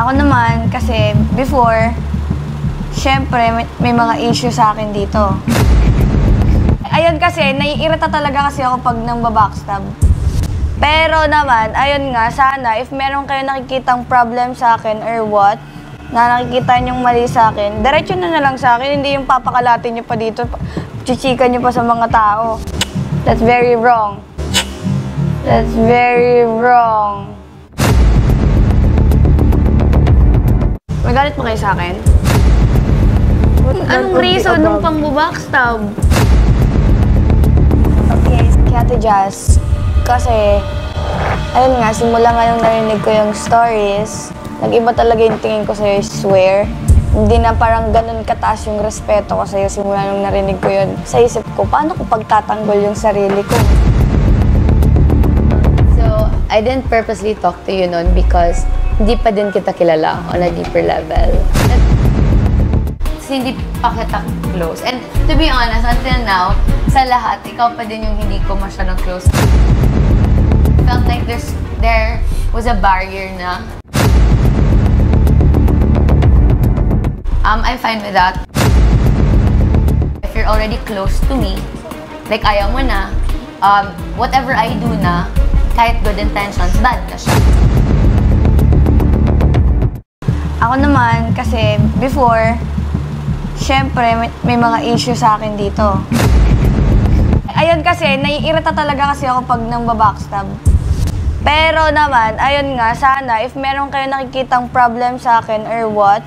Ako naman, kasi before, syempre may mga issue sa akin dito. Ayun kasi, naiirita talaga kasi ako pag nang babackstab. Pero naman, ayun nga, sana if meron kayo nakikitang problem sa akin or what, na nakikita niyong mali sa akin, diretso na lang sa akin, hindi yung papakalatin niyo pa dito, chichikan niyo pa sa mga tao. That's very wrong. That's very wrong. May galit mo kayo sa akin? Anong reason nung pang-backstab? Okay, kaya Ate Jazz, kasi, ayun nga, simula nga nung narinig ko yung stories, nag-iba talaga yung tingin ko sa'yo, I swear. Hindi na parang ganun kataas yung respeto ko sa'yo simula nung narinig ko yun. Sa isip ko, paano ko pagtatanggol yung sarili ko? So, I didn't purposely talk to you nun because hindi pa din kita kilala on a deeper level. Kasi hindi pa kita close. And to be honest, until now, sa lahat, ikaw pa din yung hindi ko masyadong close. Felt like there was a barrier na. I'm fine with that. If you're already close to me, like ayaw mo na, whatever I do na, kahit good intentions, bad na siya. Ako naman, kasi before, syempre may mga issue sa akin dito. Ayun kasi, naiirita talaga kasi ako pag nang babackstab. Pero naman, ayun nga, sana if meron kayo nakikitang problem sa akin or what,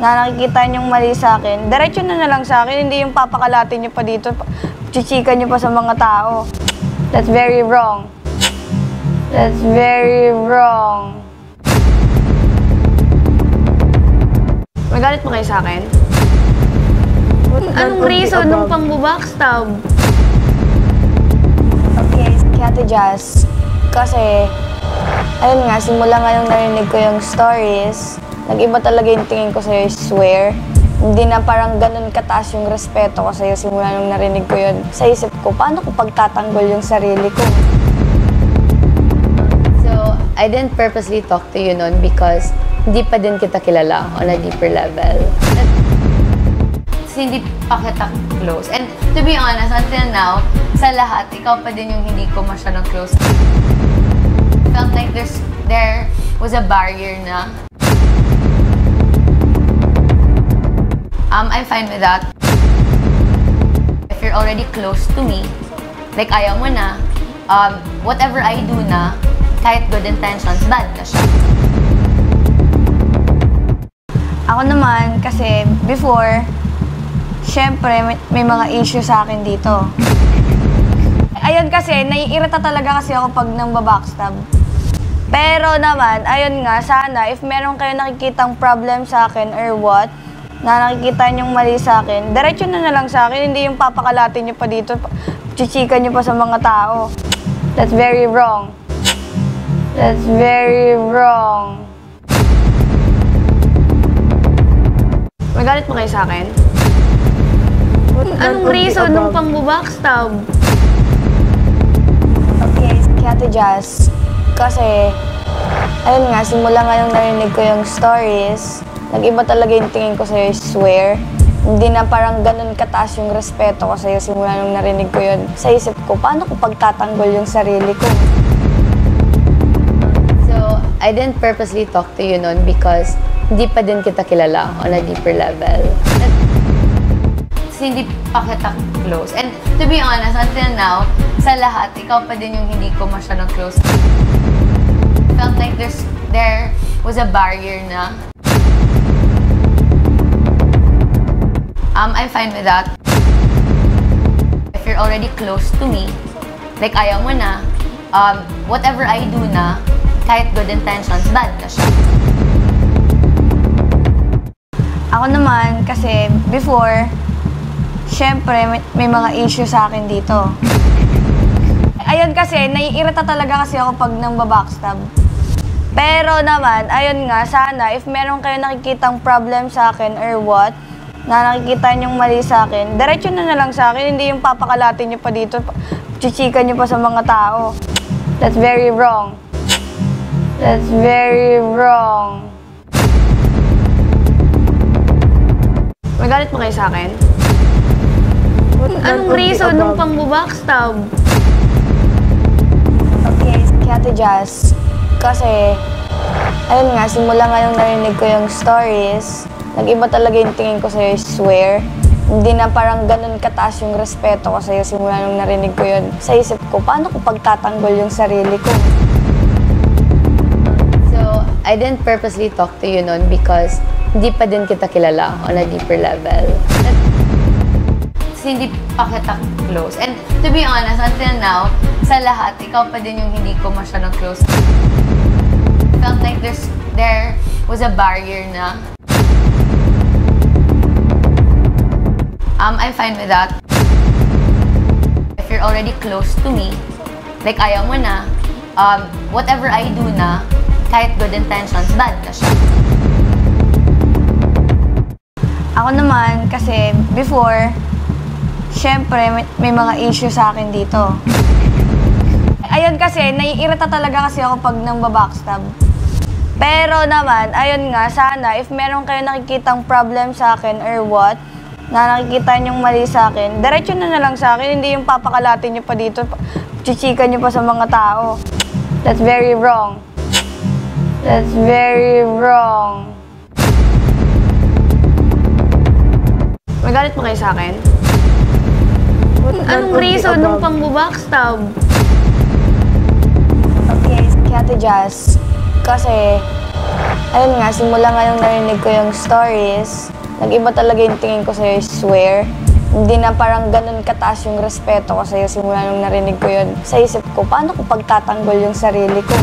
na nakikita niyong mali sa akin, diretso na lang sa akin, hindi yung papakalatin niyo pa dito, chichikan niyo pa sa mga tao. That's very wrong. That's very wrong. May galit mo kayo sa akin? Anong reason nung pang-backstab? Okay, kaya Ate Jazz, kasi, ayun nga, simula nga nung narinig ko yung stories, nag-iba talaga yung tingin ko sa'yo, I swear. Hindi na parang ganun kataas yung respeto ko sa'yo simula nung narinig ko yun. Sa isip ko, paano ko pagtatanggol yung sarili ko? So, I didn't purposely talk to you nun because hindi pa din kita kilala on a deeper level. Kasi hindi pa kita close. And to be honest, until now, sa lahat, ikaw pa din yung hindi ko masyadong close. Felt like there was a barrier na. I'm fine with that. If you're already close to me, like ayaw mo na, whatever I do na, kahit good intentions, bad na siya. Ako naman, kasi before, syempre may mga issue sa akin dito. Ayun kasi, naiirita talaga kasi ako pag nang babackstab. Pero naman, ayun nga, sana if meron kayo nakikitang problem sa akin or what, na nakikita niyong mali sa akin, diretso na lang sa akin, hindi yung papakalatin niyo pa dito, chichikan niyo pa sa mga tao. That's very wrong. That's very wrong. May galit mo kayo sa akin? Anong reason nung pang-backstab? Okay, kaya Ate Jazz, kasi, ayun nga, simula nga nung narinig ko yung stories, nag-iba talaga yung tingin ko sa'yo, I swear. Hindi na parang ganun kataas yung respeto ko sa'yo simula nung narinig ko yun. Sa isip ko, paano ko pagtatanggol yung sarili ko? So, I didn't purposely talk to you nun because hindi pa din kita kilala on a deeper level. Kasi hindi pa kita close. And to be honest, until now, sa lahat, ikaw pa din yung hindi ko masyadong close. Felt like there was a barrier na. I'm fine with that. If you're already close to me, like ayaw mo na, whatever I do na, kahit good intentions, bad na siya. Ako naman, kasi before, syempre may mga issue sa akin dito. Ayun kasi, naiirita talaga kasi ako pag nang babackstab. Pero naman, ayun nga, sana if meron kayo nakikitang problem sa akin or what, na nakikita niyong mali sa akin, diretso na lang sa akin, hindi yung papakalatin niyo pa dito, chichikan niyo pa sa mga tao. That's very wrong. That's very wrong. May galit pa kayo sa akin? Anong reason nung pang-backstab? Okay, kay Ate Jazz, kasi, ayun nga, simula nga yung narinig ko yung stories, nag-iba talaga yung tingin ko sa'yo, I swear. Hindi na parang ganun kataas yung respeto ko sa'yo simula nung narinig ko yun. Sa isip ko, paano ko pagtatanggol yung sarili ko? So, I didn't purposely talk to you noon because hindi pa din kita kilala on a deeper level. Kasi hindi pa kita close. And to be honest, until now, sa lahat, ikaw pa din yung hindi ko masyadong close. Felt like there was a barrier na. I'm fine with that. If you're already close to me, like ayaw mo na, whatever I do na, kahit good intentions, bad na siya. Ako naman, kasi before, syempre, may mga issue sa akin dito. Ayun kasi, naiirita talaga kasi ako pag nang babackstab. Pero naman, ayun nga, sana, if meron kayo nakikitang problem sa akin or what, na nakikita niyong mali sa akin, diretso na lang sa akin, hindi yung papakalatin niyo pa dito, chichika niyo pa sa mga tao. That's very wrong. That's very wrong. May galit pa kayo sa akin? Anong reason nung pang-backstab? Okay, kay Ate Jazz, kasi, ayun nga, simula nga yung narinig ko yung stories, nag-iba talaga yung tingin ko sa'yo, I swear. Hindi na parang ganun kataas yung respeto ko sa'yo simula nung narinig ko yun. Sa isip ko, paano ko pagtatanggol yung sarili ko?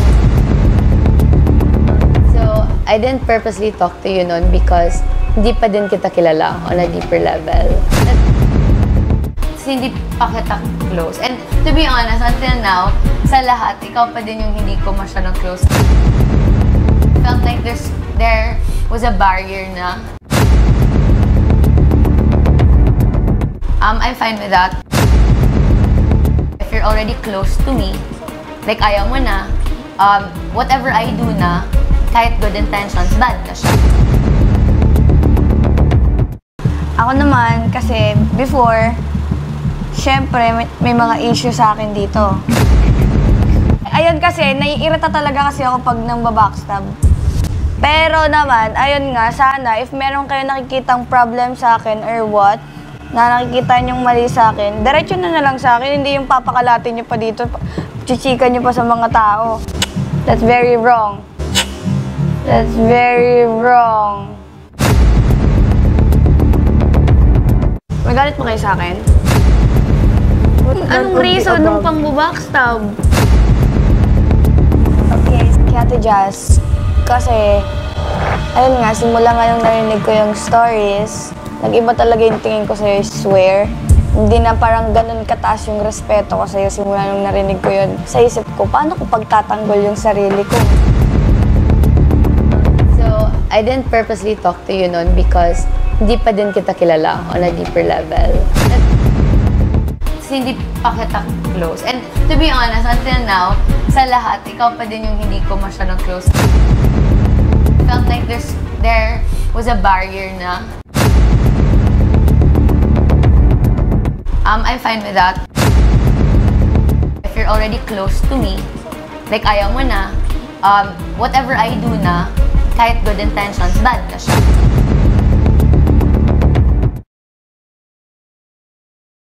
So, I didn't purposely talk to you noon because hindi pa din kita kilala on a deeper level. Kasi hindi pa kita close. And to be honest, until now, sa lahat, ikaw pa din yung hindi ko masyadong close. Felt like there was a barrier na. I'm fine with that. If you're already close to me, like ayaw mo na, whatever I do na, kahit good intentions, bad na siya. Ako naman, kasi before, syempre, may mga issue sa akin dito. Ayun kasi, naiirita talaga kasi ako pag nang babackstab. Pero naman, ayun nga, sana, if meron kayo nakikitang problem sa akin or what, na nakikita niyong mali sa akin, diretso na lang sa akin, hindi yung papakalatin niyo pa dito, chichika niyo pa sa mga tao. That's very wrong. That's very wrong. May galit pa kayo sa akin? Anong reason nung pang-backstab? Okay, kay Ate Jazz, kasi, ayun nga, simula nga yung narinig ko yung stories, nag-iba talaga yung tingin ko sa'yo, I swear. Hindi na parang ganun kataas yung respeto ko sa'yo simula nung narinig ko yun. Sa isip ko, paano ko pagtatanggol yung sarili ko? So, I didn't purposely talk to you noon because hindi pa din kita kilala on a deeper level. Kasi hindi pa kita close. And to be honest, until now, sa lahat, ikaw pa din yung hindi ko masyadong close. Felt like there was a barrier na. I'm fine with that. If you're already close to me, like ayaw mo na, whatever I do na, kahit good intentions, bad na siya.